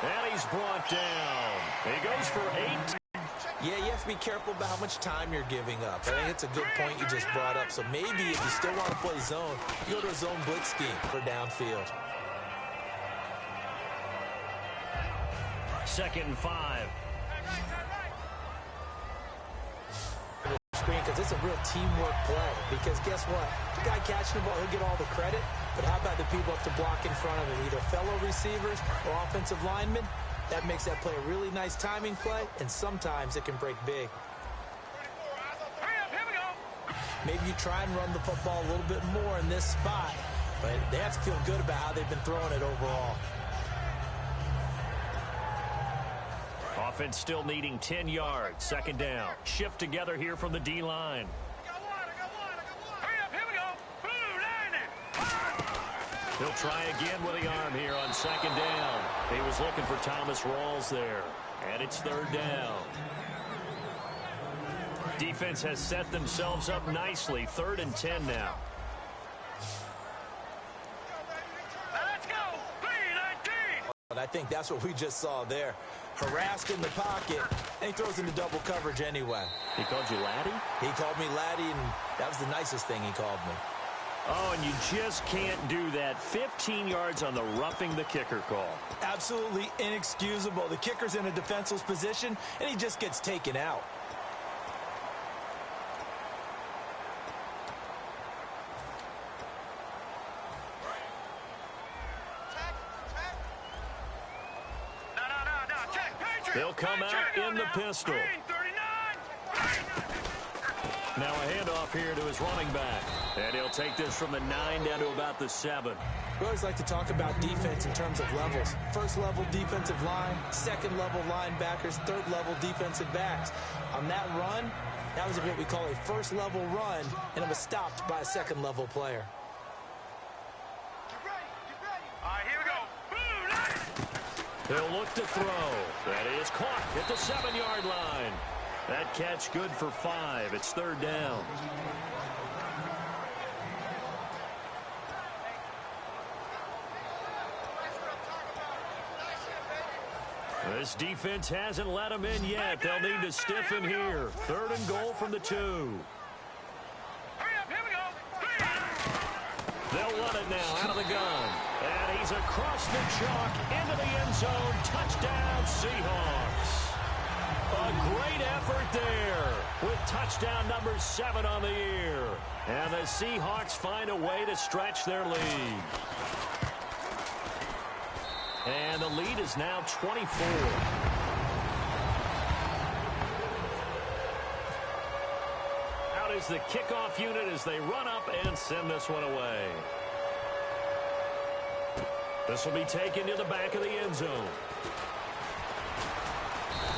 And he's brought down. He goes for 8. Yeah, you have to be careful about how much time you're giving up. I think it's a good point you just brought up. So maybe if you still want to play zone, you go to a zone blitz scheme for downfield. 2nd and 5. Screen, because it's a real teamwork play. Because guess what? The guy catching the ball, he'll get all the credit. But how about the people up to block in front of him, either fellow receivers or offensive linemen? That makes that play a really nice timing play, and sometimes it can break big. Maybe you try and run the football a little bit more in this spot, but they have to feel good about how they've been throwing it overall. Offense still needing 10 yards. 2nd down. Shift together here from the D-line. He'll try again with the arm here on 2nd down. He was looking for Thomas Rawls there. And it's 3rd down. Defense has set themselves up nicely. 3rd and 10 now. Let's go. 3-19. And I think that's what we just saw there. Harassed in the pocket, and he throws into double coverage anyway. He called you laddie? He called me laddie, and that was the nicest thing he called me. Oh, and you just can't do that. 15 yards on the roughing the kicker call. Absolutely inexcusable. The kicker's in a defenseless position, and he just gets taken out. They'll come out in the pistol. Now a handoff here to his running back. And he'll take this from the 9 down to about the 7. We always like to talk about defense in terms of levels. First level defensive line, second level linebackers, third level defensive backs. On that run, that was what we call a first level run, and it was stopped by a second level player. All right, here we go. He'll look to throw. That is caught at the 7-yard line. That catch good for 5. It's 3rd down. This defense hasn't let them in yet. They'll need to stiffen here. 3rd and goal from the 2. Hurry up, here we go. They'll run it now out of the gun. And he's across the chalk into the end zone. Touchdown, Seahawks. A great effort there with touchdown number 7 on the year. And the Seahawks find a way to stretch their lead. And the lead is now 24. Out is the kickoff unit as they run up and send this one away. This will be taken to the back of the end zone.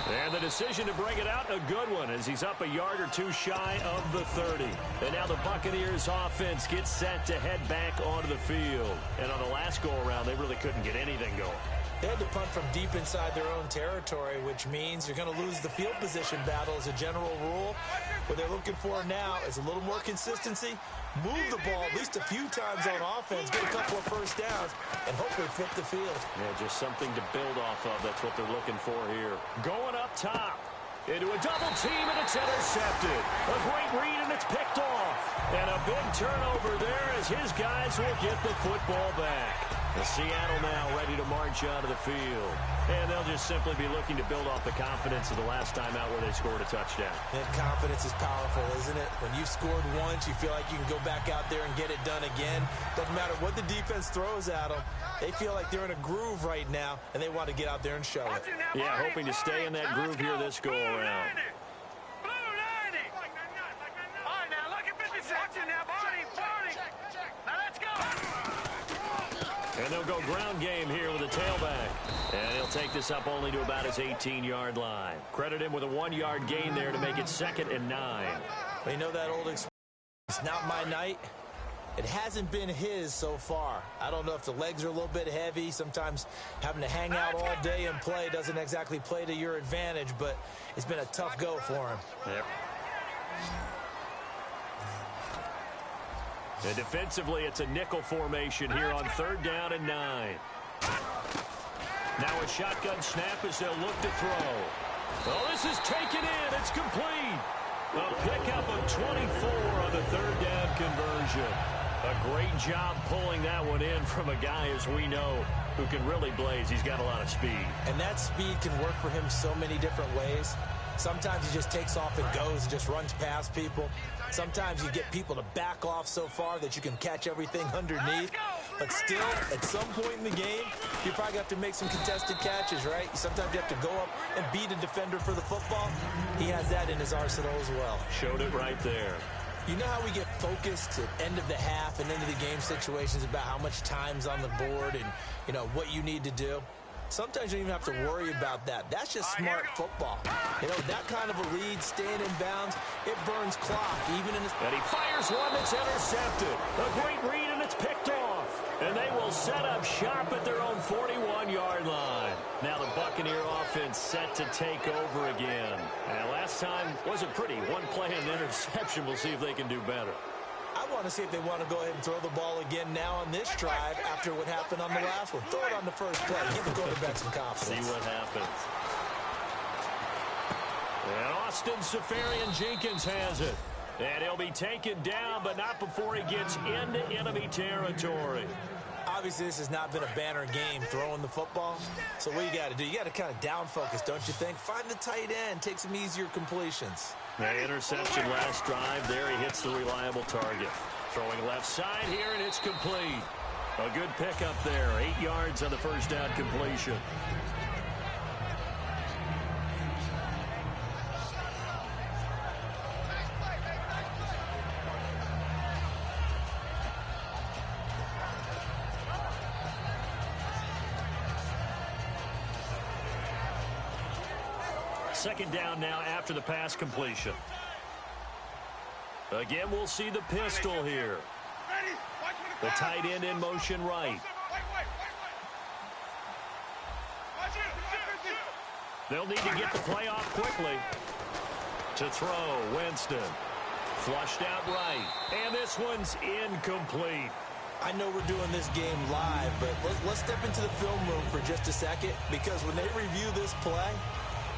And the decision to bring it out, a good one, as he's up a yard or 2 shy of the 30. And now the Buccaneers offense gets set to head back onto the field. And on the last go-around, they really couldn't get anything going. They had to punt from deep inside their own territory, which means you're going to lose the field position battle as a general rule. What they're looking for now is a little more consistency, move the ball at least a few times on offense, get a couple of first downs, and hopefully flip the field. Yeah, just something to build off of. That's what they're looking for here. Going up top. Into a double team, and it's intercepted. A great read, and it's picked off. And a big turnover there as his guys will get the football back. And Seattle now ready to march onto the field. And they'll just simply be looking to build off the confidence of the last time out where they scored a touchdown. And confidence is powerful, isn't it? When you've scored once, you feel like you can go back out there and get it done again. Doesn't matter what the defense throws at them. They feel like they're in a groove right now, and they want to get out there and show it. Yeah, hoping to stay in that groove here this go-around. And they'll go ground game here with a tailback. And he'll take this up only to about his 18-yard line. Credit him with a 1-yard gain there to make it 2nd and 9. Well, you know that old expression, it's not my night. It hasn't been his so far. I don't know if the legs are a little bit heavy. Sometimes having to hang out all day and play doesn't exactly play to your advantage, but it's been a tough go for him. Yep. And defensively, it's a nickel formation here on 3rd down and 9. Now a shotgun snap as they'll look to throw. Oh, this is taken in. It's complete. A pickup of 24 on the third down conversion. A great job pulling that one in from a guy, as we know, who can really blaze. He's got a lot of speed. And that speed can work for him so many different ways. Sometimes he just takes off and goes and just runs past people. Sometimes you get people to back off so far that you can catch everything underneath. But still, at some point in the game, you probably have to make some contested catches, right? Sometimes you have to go up and beat a defender for the football. He has that in his arsenal as well. Showed it right there. You know how we get focused at end of the half and end of the game situations about how much time's on the board and, you know, what you need to do? Sometimes you don't even have to worry about that. That's just smart football. You know, that kind of a lead, staying in bounds, it burns clock, even in... And he fires one that's intercepted. A great read, and it's picked off. And they will set up shop at their own 41-yard line. Now the Buccaneer offense set to take over again. And last time wasn't pretty. One play and interception. We'll see if they can do better. I want to see if they want to go ahead and throw the ball again now on this drive after what happened on the last one. Throw it on the first play. Give the quarterback some confidence. See what happens. And Austin Safarian-Jenkins has it. And he'll be taken down, but not before he gets into enemy territory. Obviously, this has not been a banner game throwing the football. So what you got to do, you got to kind of down focus, don't you think? Find the tight end, take some easier completions. The interception last drive. There he hits the reliable target. Throwing left side here, and it's complete. A good pickup there. 8 yards on the first down completion. Second down now after the pass completion. Again, we'll see the pistol here. The tight end in motion right. They'll need to get the play off quickly. To throw, Winston. Flushed out right. And this one's incomplete. I know we're doing this game live, but let's step into the film room for just a second, because when they review this play,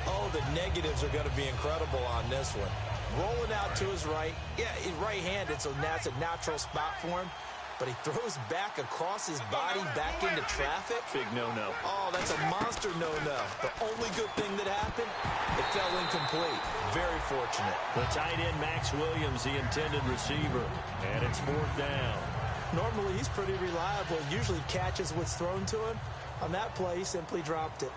oh, the negatives are going to be incredible on this one. Rolling out to his right. Yeah, he's right-handed, so that's a natural spot for him. But he throws back across his body, back into traffic. Big no-no. Oh, that's a monster no-no. The only good thing that happened, it fell incomplete. Very fortunate. The tight end, Max Williams, the intended receiver. And it's fourth down. Normally, he's pretty reliable. Usually catches what's thrown to him. On that play, he simply dropped it.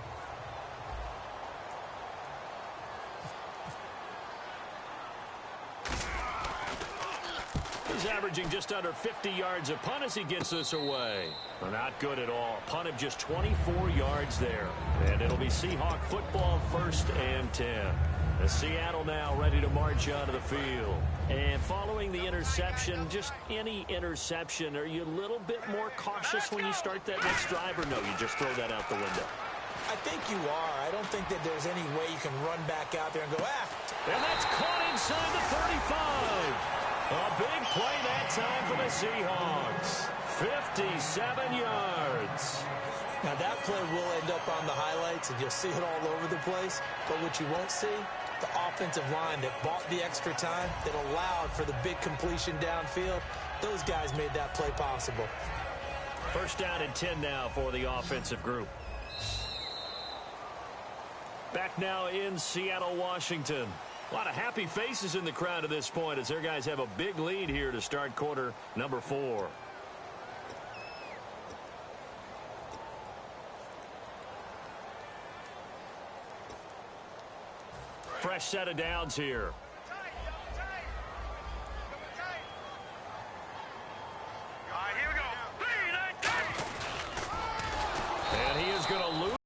He's averaging just under 50 yards a punt as he gets this away. Not good at all. Punt of just 24 yards there. And it'll be Seahawk football, 1st and 10. The Seattle now ready to march onto the field. And following the interception, just any interception, are you a little bit more cautious when you start that next drive, or no, you just throw that out the window? I think you are. I don't think that there's any way you can run back out there and go, And that's caught inside the 35. A big play that time for the Seahawks. 57 yards. Now that play will end up on the highlights, and you'll see it all over the place. But what you won't see, the offensive line that bought the extra time, that allowed for the big completion downfield, those guys made that play possible. 1st down and 10 now for the offensive group. Back now in Seattle, Washington. A lot of happy faces in the crowd at this point as their guys have a big lead here to start quarter number 4. Fresh set of downs here.